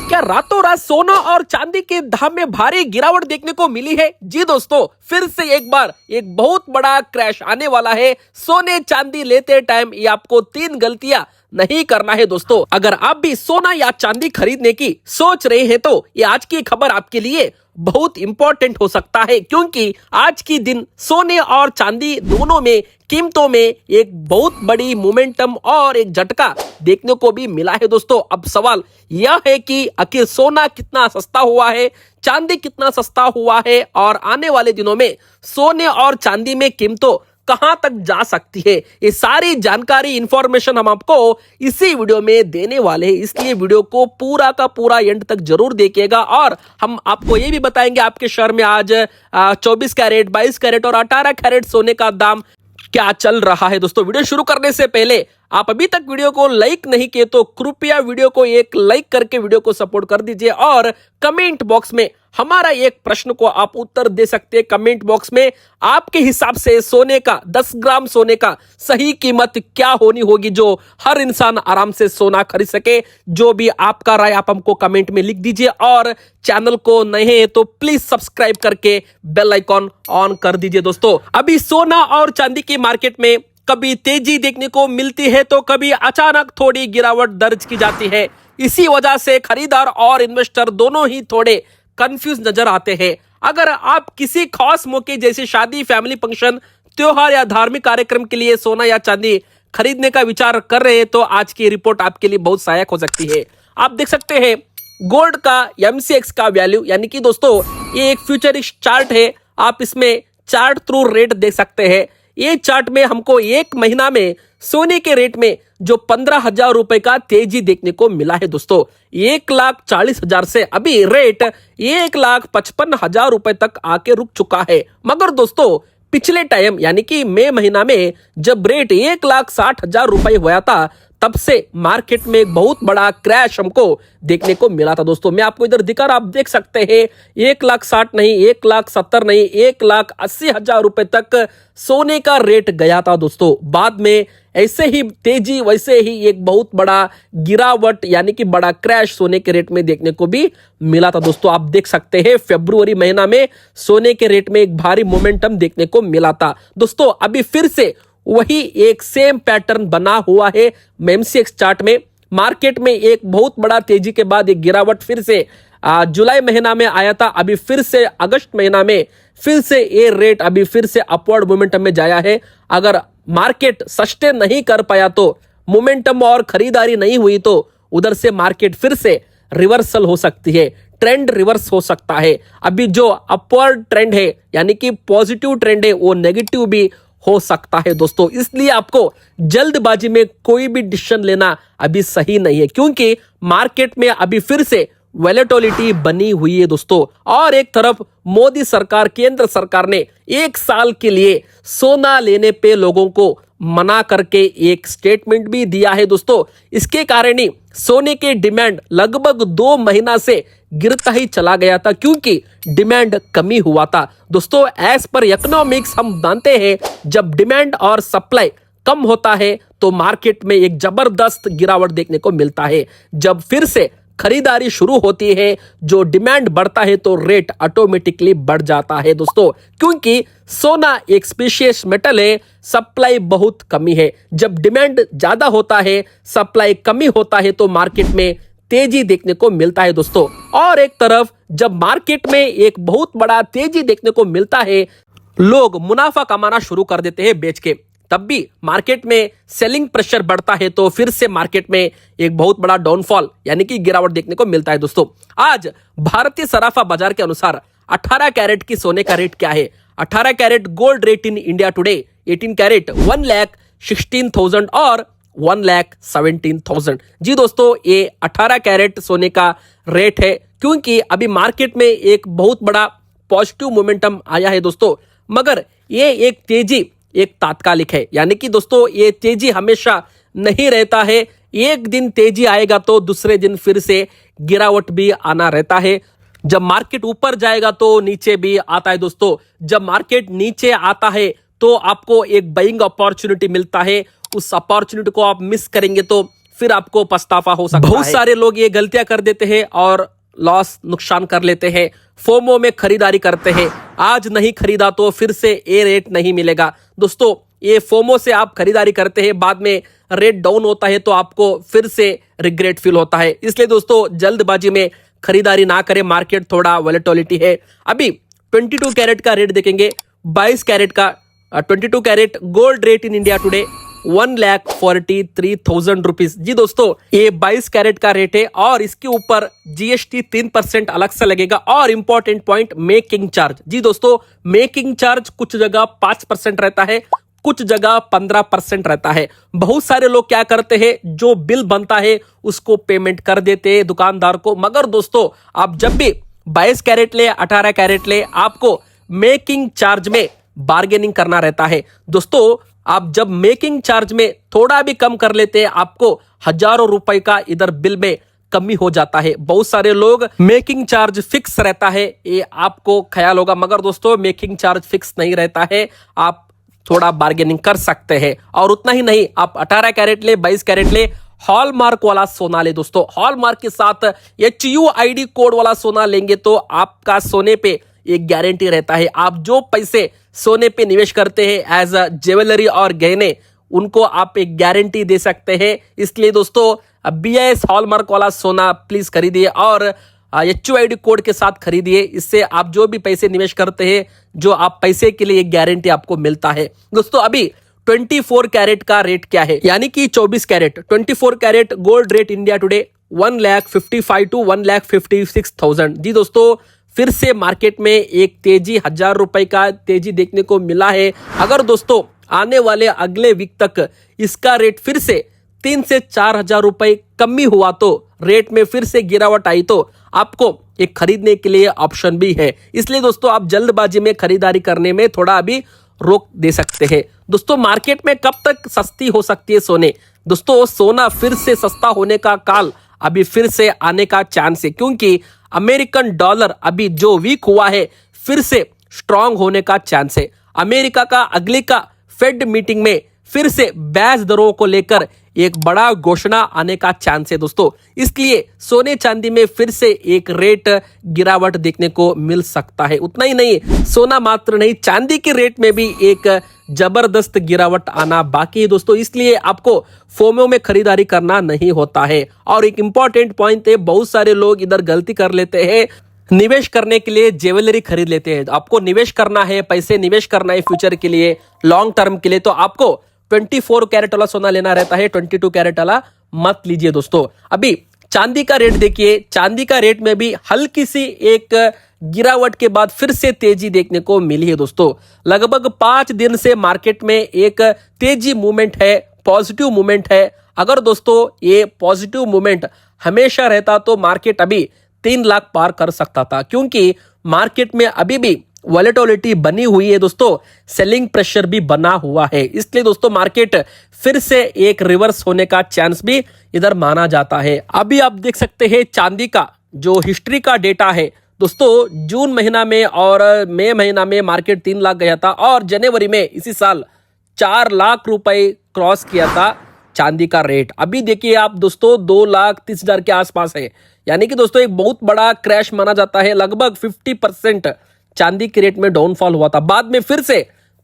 क्या रातों रात सोना और चांदी के दाम में भारी गिरावट देखने को मिली है? जी दोस्तों, फिर से एक बार एक बहुत बड़ा क्रैश आने वाला है। सोने चांदी लेते टाइम ये आपको 3 गलतियां नहीं करना है दोस्तों। अगर आप भी सोना या चांदी खरीदने की सोच रहे हैं तो ये आज की खबर आपके लिए बहुत इंपॉर्टेंट हो सकता है, क्योंकि आज की दिन सोने और चांदी दोनों में कीमतों में एक बहुत बड़ी मोमेंटम और एक झटका देखने को भी मिला है दोस्तों। अब सवाल यह है कि आखिर सोना कितना सस्ता हुआ है, चांदी कितना सस्ता हुआ है और आने वाले दिनों में सोने और चांदी में कीमतों कहां तक जा सकती है। ये सारी जानकारी इंफॉर्मेशन हम आपको इसी वीडियो में देने वाले हैं, इसलिए वीडियो को पूरा का पूरा एंड तक जरूर देखिएगा। और हम आपको ये भी बताएंगे आपके शहर में आज 24 कैरेट, 22 कैरेट और 18 कैरेट सोने का दाम क्या चल रहा है। दोस्तों, वीडियो शुरू करने से पहले आप अभी तक वीडियो को लाइक नहीं किए तो कृपया वीडियो को एक लाइक करके वीडियो को सपोर्ट कर दीजिए और कमेंट बॉक्स में हमारा एक प्रश्न को आप उत्तर दे सकते हैं। कमेंट बॉक्स में आपके हिसाब से सोने का 10 ग्राम सोने का सही कीमत क्या होनी होगी जो हर इंसान आराम से सोना खरीद सके। जो भी आपका राय आप हमको कमेंट में लिख दीजिए और चैनल को नए हैं तो प्लीज सब्सक्राइब करके बेल आइकॉन ऑन कर दीजिए। दोस्तों, अभी सोना और चांदी की मार्केट में कभी तेजी देखने को मिलती है तो कभी अचानक थोड़ी गिरावट दर्ज की जाती है। इसी वजह से खरीदार और इन्वेस्टर दोनों ही थोड़े कंफ्यूज नजर आते हैं। अगर आप किसी खास मौके जैसे शादी, फैमिली फंक्शन, त्योहार या धार्मिक कार्यक्रम के लिए सोना या चांदी खरीदने का विचार कर रहे हैं तो आज की रिपोर्ट आपके लिए बहुत सहायक हो सकती है। आप देख सकते हैं गोल्ड का MCX का वैल्यू, यानी कि दोस्तों ये एक फ्यूचरिस्ट चार्ट है। आप इसमें चार्ट थ्रू रेट देख सकते हैं। ये चार्ट में हमको एक महीना में सोने के रेट में जो 15,000 रुपए का तेजी देखने को मिला है दोस्तों। 1,40,000 से अभी रेट 1,55,000 रुपए तक आके रुक चुका है। मगर दोस्तों, पिछले टाइम यानी कि मई महीना में जब रेट 1,60,000 रुपए हुआ था तब से मार्केट में एक बहुत बड़ा क्रैश हमको देखने को मिला था। दोस्तों, मैं आपको इधर दिखा रहा, आप देख सकते हैं 1,60,000 नहीं, 1,70,000 नहीं, 1,80,000 रुपए तक सोने का रेट गया था दोस्तों। बाद में ऐसे ही तेजी वैसे ही एक बहुत बड़ा गिरावट यानी कि बड़ा क्रैश सोने के रेट में देखने को भी मिला था दोस्तों। आप देख सकते हैं फरवरी महीना में सोने के रेट में एक भारी मोमेंटम देखने को मिला था दोस्तों। अभी फिर से वही एक सेम पैटर्न बना हुआ है MCX चार्ट में। मार्केट में एक बहुत बड़ा तेजी के बाद एक गिरावट फिर से जुलाई महीना में आया था। अभी फिर से अगस्त महीना में फिर से ये रेट अभी फिर से अपवर्ड मोमेंटम में जाया है। अगर मार्केट सस्टेन नहीं कर पाया तो मोमेंटम और खरीदारी नहीं हुई तो उधर से मार्केट फिर से रिवर्सल हो सकती है, ट्रेंड रिवर्स हो सकता है। अभी जो अपवर्ड ट्रेंड है यानी कि पॉजिटिव ट्रेंड है वो नेगेटिव भी हो सकता है दोस्तों। इसलिए आपको जल्दबाजी में कोई भी डिसीजन लेना अभी सही नहीं है, क्योंकि मार्केट में अभी फिर से वैलेटिलिटी बनी हुई है दोस्तों। और एक तरफ मोदी सरकार, केंद्र सरकार ने 1 साल के लिए सोना लेने पे लोगों को मना करके एक स्टेटमेंट भी दिया है दोस्तों। इसके कारण ही सोने के डिमांड लगभग 2 महीना से गिरता ही चला गया था, क्योंकि डिमांड कमी हुआ था दोस्तों। एज पर इकोनॉमिक्स हम मानते हैं जब डिमांड और सप्लाई कम होता है तो मार्केट में एक जबरदस्त गिरावट देखने को मिलता है। जब फिर से खरीदारी शुरू होती है, जो डिमांड बढ़ता है तो रेट ऑटोमेटिकली बढ़ जाता है दोस्तों, क्योंकि सोना एक स्पेशियस मेटल है, सप्लाई बहुत कमी है। जब डिमांड ज्यादा होता है, सप्लाई कमी होता है तो मार्केट में तेजी देखने को मिलता है दोस्तों। और एक तरफ जब मार्केट में एक बहुत बड़ा तेजी देखने को मिलता है, लोग मुनाफा कमाना शुरू कर देते हैं बेच के, तब भी मार्केट में सेलिंग प्रेशर बढ़ता है तो फिर से मार्केट में एक बहुत बड़ा डाउनफॉल यानी कि गिरावट देखने को मिलता है दोस्तों। आज भारतीय सराफा बाजार के अनुसार 18 कैरेट की सोने का रेट क्या है? 18 carat gold rate in India today 18 carat 1,16,000 और 1,17,000। जी दोस्तों, ये 18 कैरेट सोने का रेट है, क्योंकि अभी मार्केट में एक बहुत बड़ा पॉजिटिव मोमेंटम आया है दोस्तों। मगर ये एक तेजी एक तात्कालिक है, यानी कि दोस्तों ये तेजी हमेशा नहीं रहता है। एक दिन तेजी आएगा तो दूसरे दिन फिर से गिरावट भी आना रहता है। जब मार्केट ऊपर जाएगा तो नीचे भी आता है दोस्तों। जब मार्केट नीचे आता है तो आपको एक बाइंग अपॉर्चुनिटी मिलता है, उस अपॉर्चुनिटी को आप मिस करेंगे तो फिर आपको पछतावा हो सकता है। बहुत सारे लोग ये गलतियां कर देते हैं और लॉस नुकसान कर लेते हैं। फोमो में खरीदारी करते हैं, आज नहीं खरीदा तो फिर से ये रेट नहीं मिलेगा। दोस्तों ये फोमो से आप खरीदारी करते हैं, बाद में रेट डाउन होता है तो आपको फिर से रिग्रेट फील होता है। इसलिए दोस्तों जल्दबाजी में खरीदारी ना करें, मार्केट थोड़ा वॉलेटिलिटी है। अभी 22 कैरेट का रेट देखेंगे, 22 कैरेट का 22 carat gold rate in India today 1,43,000 rupees. जी दोस्तों ये 22 कैरेट का रेट है और इसके ऊपर जीएसटी 3% अलग से लगेगा। और इंपॉर्टेंट पॉइंट, मेकिंग चार्ज। जी दोस्तों मेकिंग चार्ज कुछ जगह 5% रहता है, कुछ जगह 15% रहता है। बहुत सारे लोग क्या करते हैं, जो बिल बनता है उसको पेमेंट कर देते हैं दुकानदार को। मगर दोस्तों आप जब भी 22 कैरेट ले 18 कैरेट ले, आपको मेकिंग चार्ज में बार्गेनिंग करना रहता है। दोस्तों आप जब मेकिंग चार्ज में थोड़ा भी कम कर लेते हैं, आपको हजारों रुपए का इधर बिल में कमी हो जाता है। बहुत सारे लोग मेकिंग चार्ज फिक्स रहता है, ये आपको ख्याल होगा, मगर दोस्तों मेकिंग चार्ज फिक्स नहीं रहता है, आप थोड़ा बार्गेनिंग कर सकते हैं। और उतना ही नहीं, आप 18 कैरेट ले 22 कैरेट ले, हॉलमार्क वाला सोना ले। दोस्तों हॉलमार्क के साथ HUID कोड वाला सोना लेंगे तो आपका सोने पे एक गारंटी रहता है। आप जो पैसे सोने पे निवेश करते हैं एज अ ज्वेलरी और गहने, उनको आप एक गारंटी दे सकते हैं। इसलिए दोस्तों BIS हॉलमार्क वाला सोना प्लीज खरीदिए और HUID कोड के साथ खरीदिए। इससे आप जो भी पैसे निवेश करते हैं, जो आप पैसे के लिए एक गारंटी आपको मिलता है। दोस्तों अभी 24 कैरेट का रेट क्या है, यानी कि 24 carat 24 carat gold rate India today 1,55,000 to 1,56,000। जी दोस्तों फिर से मार्केट में एक तेजी, 1000 रुपए का तेजी देखने को मिला है। अगर दोस्तों आने वाले अगले वीक तक इसका रेट फिर से 3 से 4,000 रुपए कमी हुआ तो, रेट में फिर से गिरावट आई तो आपको एक खरीदने के लिए ऑप्शन भी है। इसलिए दोस्तों आप जल्दबाजी में खरीदारी करने में थोड़ा अभी रोक दे सकते हैं। दोस्तों मार्केट में कब तक सस्ती हो सकती है सोने? दोस्तों सोना फिर से सस्ता होने का काल अभी फिर से आने का चांस है, क्योंकि अमेरिकन डॉलर अभी जो वीक हुआ है फिर से स्ट्रांग होने का चांस है। अमेरिका का अगली का फेड मीटिंग में फिर से ब्याज दरों को लेकर एक बड़ा घोषणा आने का चांस है दोस्तों। इसलिए सोने चांदी में फिर से एक रेट गिरावट देखने को मिल सकता है। उतना ही नहीं, सोना मात्र नहीं, चांदी के रेट में भी एक जबरदस्त गिरावट आना बाकी है दोस्तों। इसलिए आपको फोमो में खरीदारी करना नहीं होता है। और एक इंपॉर्टेंट पॉइंट है, बहुत सारे लोग इधर गलती कर लेते हैं, निवेश करने के लिए ज्वेलरी खरीद लेते हैं। आपको निवेश करना है, पैसे निवेश करना है फ्यूचर के लिए, लॉन्ग टर्म के लिए, तो आपको 24 कैरेट वाला सोना लेना रहता है, 22 कैरेट वाला मत लीजिए दोस्तों। अभी चांदी का रेट देखिए, चांदी का रेट में भी हल्की सी एक गिरावट के बाद फिर से तेजी देखने को मिली है दोस्तों। लगभग 5 दिन से मार्केट में एक तेजी मूवमेंट है, पॉजिटिव मूवमेंट है। अगर दोस्तों ये पॉजिटिव मूवमेंट हमेशा रहता तो मार्केट अभी 3 लाख पार कर सकता था, क्योंकि मार्केट में अभी भी वॉलेटिलिटी बनी हुई है दोस्तों, सेलिंग प्रेशर भी बना हुआ है। इसलिए दोस्तों मार्केट फिर से एक रिवर्स होने का चांस भी इधर माना जाता है। अभी आप देख सकते हैं चांदी का जो हिस्ट्री का डेटा है दोस्तों, जून महीना में और मई महीना में मार्केट 3 लाख गया था और जनवरी में इसी साल 4 लाख रुपए क्रॉस किया था चांदी का रेट। अभी देखिए आप दोस्तों 2,30,000 के आसपास है, यानी कि दोस्तों एक बहुत बड़ा क्रैश माना जाता है। लगभग 50% चांदी के रेट में डाउनफॉल हुआ था, बाद में फिर से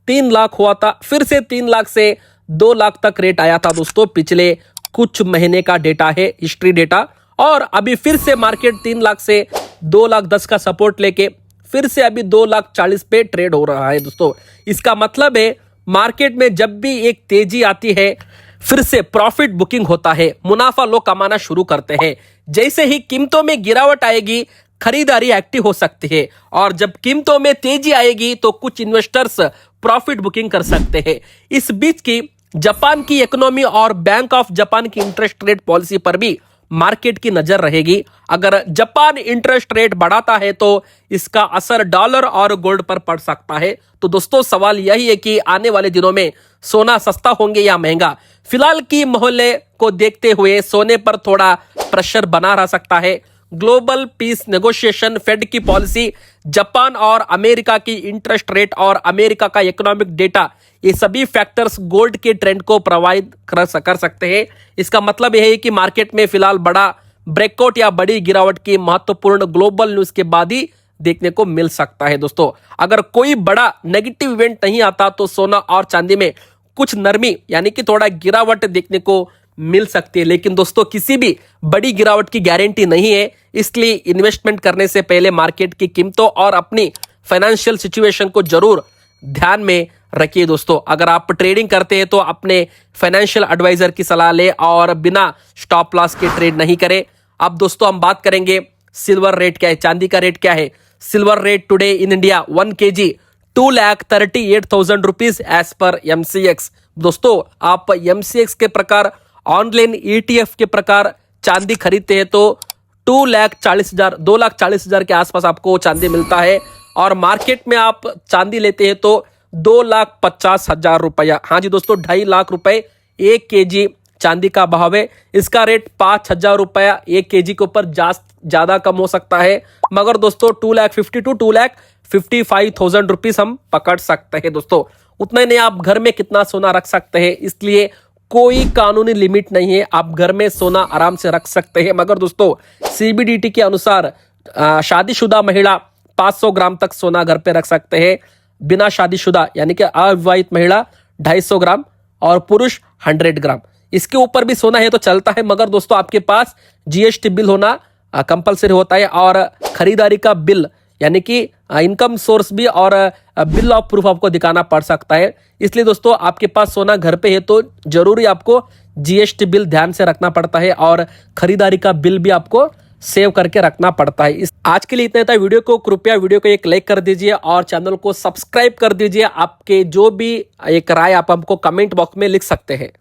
3 लाख हुआ था, फिर से 3 लाख से 2 लाख तक रेट आया था दोस्तों। पिछले कुछ महीने का डेटा है, हिस्ट्री डेटा, और अभी फिर से मार्केट 3 लाख से 2,10,000 का सपोर्ट लेके फिर से अभी 2,40,000 पे ट्रेड हो रहा है दोस्तों। इसका मतलब है मार्केट में जब भी एक तेजी आती है फिर से प्रॉफिट बुकिंग होता है, मुनाफा लोग कमाना शुरू करते हैं। जैसे ही कीमतों में गिरावट आएगी खरीदारी एक्टिव हो सकती है, और जब कीमतों में तेजी आएगी तो कुछ इन्वेस्टर्स प्रॉफिट बुकिंग कर सकते हैं। इस बीच की जापान की इकोनॉमी और बैंक ऑफ जापान की इंटरेस्ट रेट पॉलिसी पर भी मार्केट की नजर रहेगी। अगर जापान इंटरेस्ट रेट बढ़ाता है तो इसका असर डॉलर और गोल्ड पर पड़ सकता है। तो दोस्तों सवाल यही है कि आने वाले दिनों में सोना सस्ता होंगे या महंगा। फिलहाल की माहौल को देखते हुए सोने पर थोड़ा प्रेशर बना रह सकता है। ग्लोबल पीस नेगोशिएशन, फेड की पॉलिसी, जापान और अमेरिका की इंटरेस्ट रेट और अमेरिका का इकोनॉमिक डेटा, ये सभी फैक्टर्स गोल्ड के ट्रेंड को प्रभावित कर सकते हैं। इसका मतलब यह है कि मार्केट में फिलहाल बड़ा ब्रेकआउट या बड़ी गिरावट की महत्वपूर्ण ग्लोबल न्यूज के बाद ही देखने को मिल सकता है। दोस्तों, अगर कोई बड़ा नेगेटिव इवेंट नहीं आता तो सोना और चांदी में कुछ नरमी यानी कि थोड़ा गिरावट देखने को मिल सकती है, लेकिन दोस्तों किसी भी बड़ी गिरावट की गारंटी नहीं है। इसलिए इन्वेस्टमेंट करने से पहले मार्केट की कीमतों और अपनी फाइनेंशियल सिचुएशन को जरूर ध्यान में रखिए। दोस्तों, अगर आप ट्रेडिंग करते हैं तो अपने फाइनेंशियल एडवाइजर की सलाह ले और बिना स्टॉप लॉस के ट्रेड नहीं करें। अब दोस्तों हम बात करेंगे सिल्वर रेट क्या है, चांदी का रेट क्या है। Silver rate today in India 1 kg 2,38,000 rupees as per MCX। दोस्तों, आप MCX के प्रकार ऑनलाइन ETF के प्रकार चांदी खरीदते हैं तो 2,40,000 के आसपास आपको चांदी मिलता है, और मार्केट में आप चांदी लेते हैं तो 2,50,000 रुपया। हाँ जी दोस्तों, 2.5 लाख रुपए 1 kg चांदी का भाव है। इसका रेट 5,000 रुपया 1 kg के ऊपर ज्यादा कम हो सकता है, मगर दोस्तों 2,50,000 to 2,55,000 रुपीज हम पकड़ सकते हैं। दोस्तों, उतना ही नहीं, आप घर में कितना सोना रख सकते हैं, इसलिए कोई कानूनी लिमिट नहीं है, आप घर में सोना आराम से रख सकते हैं। मगर दोस्तों CBDT के अनुसार शादीशुदा महिला 500 ग्राम तक सोना घर पे रख सकते हैं, बिना शादीशुदा यानी कि अविवाहित महिला 250 ग्राम और पुरुष 100 ग्राम। इसके ऊपर भी सोना है तो चलता है, मगर दोस्तों आपके पास GST बिल होना कंपलसरी होता है, और खरीदारी का बिल यानी कि इनकम सोर्स भी और बिल ऑफ प्रूफ आपको दिखाना पड़ सकता है। इसलिए दोस्तों आपके पास सोना घर पे है तो जरूरी आपको GST बिल ध्यान से रखना पड़ता है, और खरीदारी का बिल भी आपको सेव करके रखना पड़ता है। आज के लिए इतना था। वीडियो को कृपया वीडियो को एक लाइक कर दीजिए और चैनल को सब्सक्राइब कर दीजिए। आपके जो भी एक राय आप हमको कमेंट बॉक्स में लिख सकते हैं।